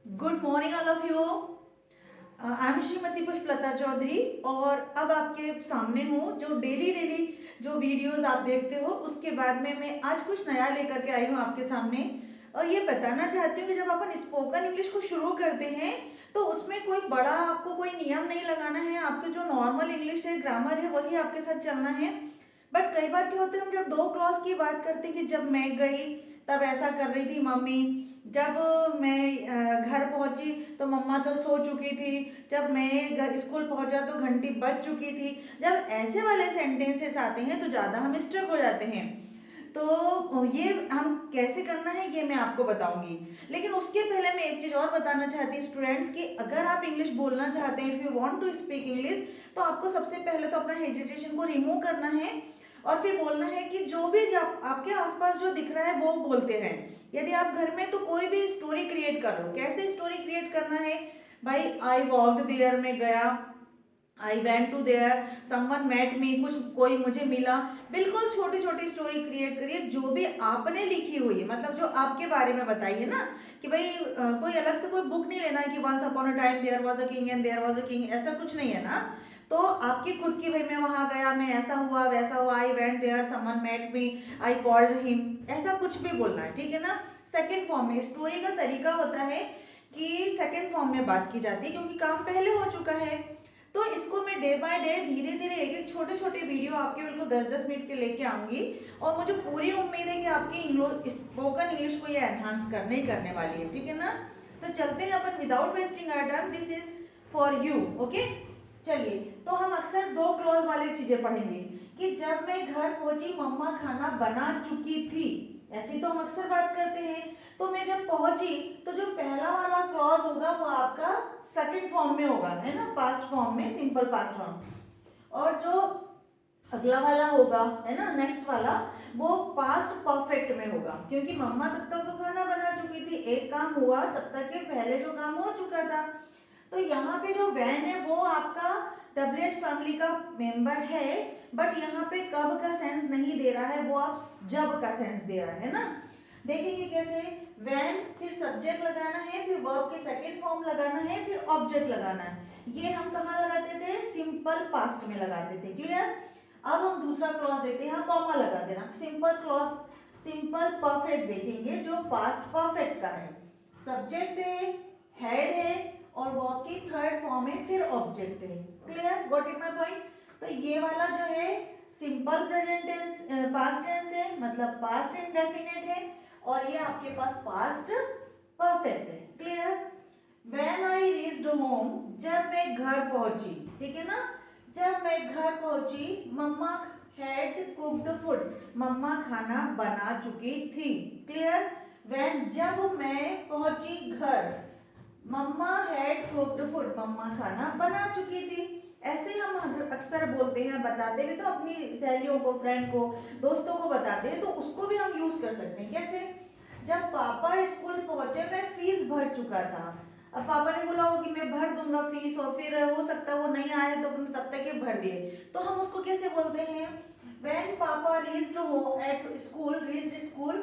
Good morning all of you. I am Shrimati Pushpalata Chaudhary और अब आपके सामने हूँ जो डेली डेली जो वीडियोस आप देखते हो उसके बाद में मैं आज कुछ नया लेकर के आई हूँ आपके सामने। और ये बताना चाहती हूँ कि जब अपन स्पोकन इंग्लिश को शुरू करते हैं तो उसमें कोई बड़ा आपको कोई नियम नहीं लगाना है। आपके जो नॉर्मल इंग्लिश है, ग्रामर है, वही आपके साथ चलना है। बट कई बार क्या होता है, हम जब दो क्लॉज की बात करते हैं कि जब मैं गई तब ऐसा कर रही थी मम्मी, जब मैं घर पहुंची तो मम्मा तो सो चुकी थी, जब मैं घर स्कूल पहुंचा तो घंटी बज चुकी थी। जब ऐसे वाले सेंटेंसेस आते हैं तो ज़्यादा हम स्ट्रक हो जाते हैं। तो ये हम कैसे करना है ये मैं आपको बताऊंगी। लेकिन उसके पहले मैं एक चीज़ और बताना चाहती हूँ स्टूडेंट्स की, अगर आप इंग्लिश बोलना चाहते हैं, if you want to speak English, तो आपको सबसे पहले तो अपना हेजिटेशन को रिमूव करना है और फिर बोलना है कि जो भी जब आपके आसपास जो दिख रहा है वो बोलते हैं। यदि आप घर में तो कोई भी स्टोरी क्रिएट कर लो। कैसे स्टोरी क्रिएट करना है भाई? आई वॉक्ड देयर में गया, I went to there, someone met me, कुछ कोई मुझे मिला। बिल्कुल छोटी छोटी स्टोरी क्रिएट करिए जो भी आपने लिखी हुई है, मतलब जो आपके बारे में बताइए ना, कि भाई कोई अलग से कोई बुक नहीं लेना है कि once upon a time there was a king and there was a king, ऐसा कुछ नहीं है ना। तो आपकी खुद की, भाई मैं वहां गया, मैं ऐसा हुआ वैसा हुआ, I went there, someone met me, I called him, ऐसा कुछ भी बोलना है, ठीक है ना। सेकेंड फॉर्म में स्टोरी का तरीका होता है कि सेकेंड फॉर्म में बात की जाती है क्योंकि काम पहले हो चुका है। तो इसको मैं डे बाय डे धीरे धीरे एक एक छोटे छोटे वीडियो आपके बिल्कुल 10-10 मिनट के लेके आऊंगी। और मुझे पूरी उम्मीद है कि आपकी स्पोकन इंग्लिश को ये एनहांस करने ही करने वाली है, ठीक है ना। तो चलते हैं अपन without wasting our time, this is for you, okay. चलिए, तो हम अक्सर दो क्लॉज वाली चीजें पढ़ेंगे कि जब मैं घर पहुंची मम्मा खाना बना चुकी थी, ऐसी तो हम अक्सर बात करते हैं। तो मैं जब पहुंची तो जो पहला वाला क्लॉज होगा वो आपका सेकंड फॉर्म में होगा, है ना, पास्ट फॉर्म में, सिंपल पास्ट फॉर्म। और जो अगला वाला होगा, है ना, नेक्स्ट वाला, वो पास्ट परफेक्ट में होगा क्योंकि मम्मा तब तक तो खाना बना चुकी थी, एक काम हुआ तब तक के पहले जो काम हो चुका था। तो यहाँ पे जो वैन है वो आपका WH फैमिली का मेंबर है, बट यहाँ पे कब का सेंस नहीं दे रहा है, वो आप जब का सेंस दे रहा है ना। देखेंगे कैसे? वैन, फिर सब्जेक्ट लगाना है, फिर वर्ब के सेकंड फॉर्म लगाना है, फिर ऑब्जेक्ट लगाना है। ये हम कहाँ लगाते थे? सिंपल पास्ट में लगाते थे, क्लियर। अब हम दूसरा क्लॉज देखते हैं, यहाँ कॉमा लगा देना। सिंपल क्लॉज, सिंपल परफेक्ट देखेंगे जो पास्ट परफेक्ट का है। सब्जेक्ट है, हेड है और वर्ब की थर्ड फॉर्म है, फिर ऑब्जेक्ट है। Clear, got it my point. तो ये वाला जो है simple present tense, past tense है, मतलब पास्ट इंडेफिनिट है, और ये आपके पास पास्ट परफेक्ट है। Clear. When I reached home, जब मैं घर पहुंची, ठीक है ना। जब मैं घर पहुंची मम्मा हैड कुक्ड फूड, मम्मा खाना बना चुकी थी। क्लियर। व्हेन, जब मैं पहुंची घर, मम्मा हैड कुक्ड फूड, मम्मा खाना बना चुकी थी। ऐसे हम अक्सर बोलते हैं, बताते भी तो अपनी सहेलियों को, फ्रेंड को, दोस्तों को बताते हैं, तो उसको भी हम यूज कर सकते हैं। कैसे? जब पापा स्कूल पहुंचे मैं फीस भर चुका था। अब पापा ने बोला हो कि मैं भर दूंगा फीस, और फिर हो सकता है वो नहीं आए तो तब तक ये भर दिए, तो हम उसको कैसे बोलते हैं? व्हेन पापा रीच्ड हो एट स्कूल, रीच्ड स्कूल,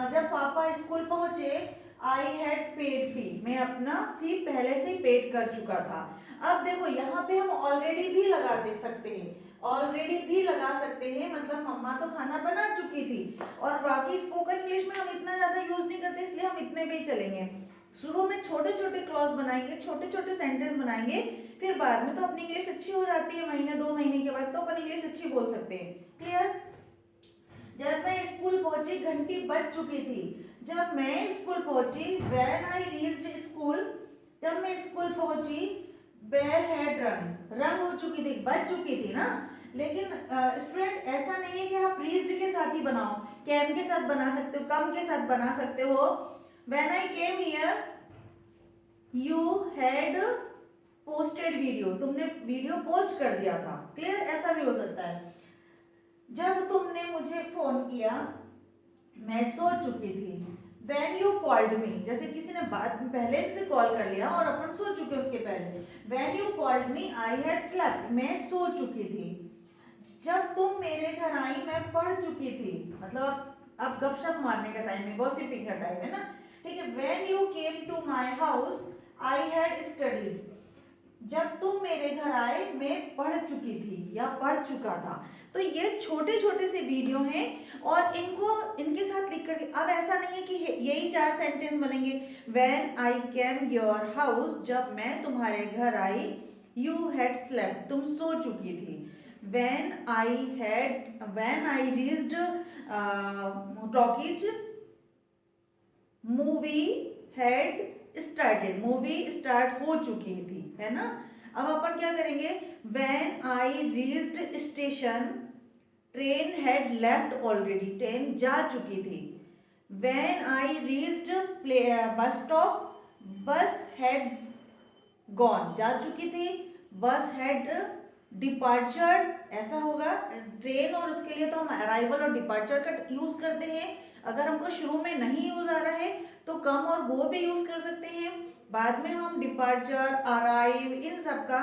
जब पापा स्कूल पहुंचे, आई हैड पेड फी, मैं अपना फी पहले से पेड कर चुका था। अब देखो यहाँ पे हम ऑलरेडी भी लगा दे सकते हैं, ऑलरेडी भी लगा सकते हैं, मतलब मम्मा तो खाना बना चुकी थी। और बाकी स्पोकन इंग्लिश में हम इतना ज्यादा यूज नहीं करते, इसलिए हम इतने पे ही चलेंगे। शुरू में छोटे छोटे क्लॉज बनाएंगे, छोटे छोटे सेंटेंस बनाएंगे, फिर बाद में तो अपनी इंग्लिश अच्छी हो जाती है, महीने 2 महीने के बाद तो अपन इंग्लिश अच्छी बोल सकते हैं। क्लियर। जब मैं स्कूल पहुंची घंटी बज चुकी थी, जब मैं स्कूल पहुंची, व्हेन आई रीच्ड स्कूल, जब मैं स्कूल पहुंची, बेल हैड रंग, रंग हो चुकी थी, बज चुकी थी ना। लेकिन स्टूडेंट ऐसा नहीं है कि आप रीच्ड के साथ ही बनाओ, कैन के साथ बना सकते हो, कम के साथ बना सकते हो। When I came here you had posted video, तुमने वीडियो पोस्ट कर दिया था। क्लियर, ऐसा भी हो सकता है। जब तुमने मुझे फोन किया मैं सो चुकी थी। When you called me, जैसे किसी ने बात पहले से कॉल कर लिया और अपन सो चुके उसके पहले। When you called me, I had slept, मैं सो चुकी थी। जब तुम मेरे घर आई मैं पढ़ चुकी थी, मतलब अब गपशप मारने का टाइम है, गॉसिपिंग का टाइम है ना। ठीक है, when you came to my house I had studied, जब तुम मेरे घर आए मैं पढ़ चुकी थी या पढ़ चुका था। तो ये छोटे छोटे से वीडियो हैं और इनको इनके साथ लिख करके, अब ऐसा नहीं है कि यही 4 सेंटेंस बनेंगे। When I came your house, जब मैं तुम्हारे घर आई, यू हैड स्लेप्ट, तुम सो चुकी थी। When I reached talkies, movie had started, movie start हो चुकी थी, है ना। अब अपन क्या करेंगे, when I reached station, train had left already, train जा चुकी थी। When I reached bus stop, बस हैड गॉन, जा चुकी थी। बस हैड डिपार्चर, ऐसा होगा। ट्रेन और उसके लिए तो हम अराइवल और डिपार्चर का यूज करते हैं। अगर हमको शुरू में नहीं यूज आ रहा है तो कम और गो भी यूज कर सकते हैं। बाद में हम डिपार्चर, अराइव, इन सब का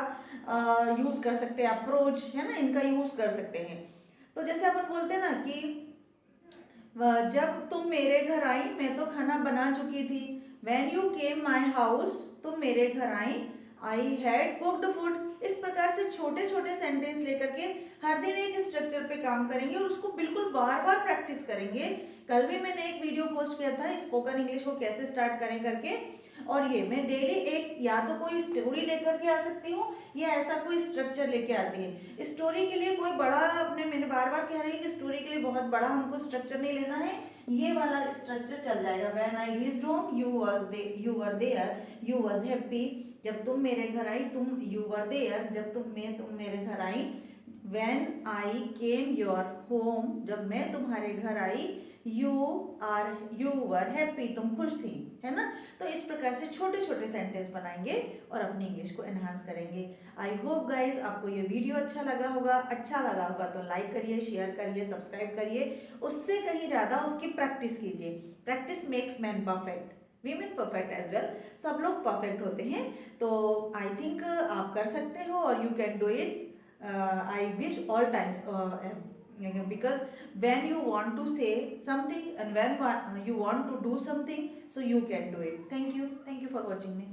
यूज कर सकते हैं। अप्रोच, है ना, इनका यूज कर सकते हैं। तो जैसे अपन बोलते हैं ना कि जब तुम मेरे घर आई मैं तो खाना बना चुकी थी। When you came my house, तुम मेरे घर आई, आई हैड कुक्ड फूड। इस प्रकार से छोटे छोटे सेंटेंस लेकर के हर दिन एक स्ट्रक्चर पे काम करेंगे और उसको बिल्कुल बार बार प्रैक्टिस करेंगे। कल भी मैंने एक वीडियो पोस्ट किया था स्पोकन इंग्लिश को कैसे स्टार्ट करें करके, और ये मैं डेली एक या तो कोई स्टोरी लेकर के आ सकती हूँ या ऐसा कोई स्ट्रक्चर लेके आती है। स्टोरी के लिए कोई बड़ा, मैंने बार बार कह रही है कि स्टोरी के लिए बहुत बड़ा हमको स्ट्रक्चर नहीं लेना है, ये वाला स्ट्रक्चर चल जाएगा। When I reached home, you were there, you was happy, जब तुम मेरे घर आई, तुम यू वर देयर, जब तुम मेरे घर आई। When I came your home, जब मैं तुम्हारे घर आई, यू वर हैप्पी, तुम खुश थी, है ना। तो इस प्रकार से छोटे छोटे सेंटेंस बनाएंगे और अपनी इंग्लिश को एनहांस करेंगे। आई होप गाइज आपको ये वीडियो अच्छा लगा होगा तो लाइक करिए, शेयर करिए, सब्सक्राइब करिए। उससे कहीं ज़्यादा उसकी प्रैक्टिस कीजिए। Practice makes man perfect, women perfect as well, सब लोग परफेक्ट होते हैं। तो आई थिंक आप कर सकते हो और you can do it. I wish all times, because when you want to say something and when you want to do something, so you can do it. Thank you for watching me.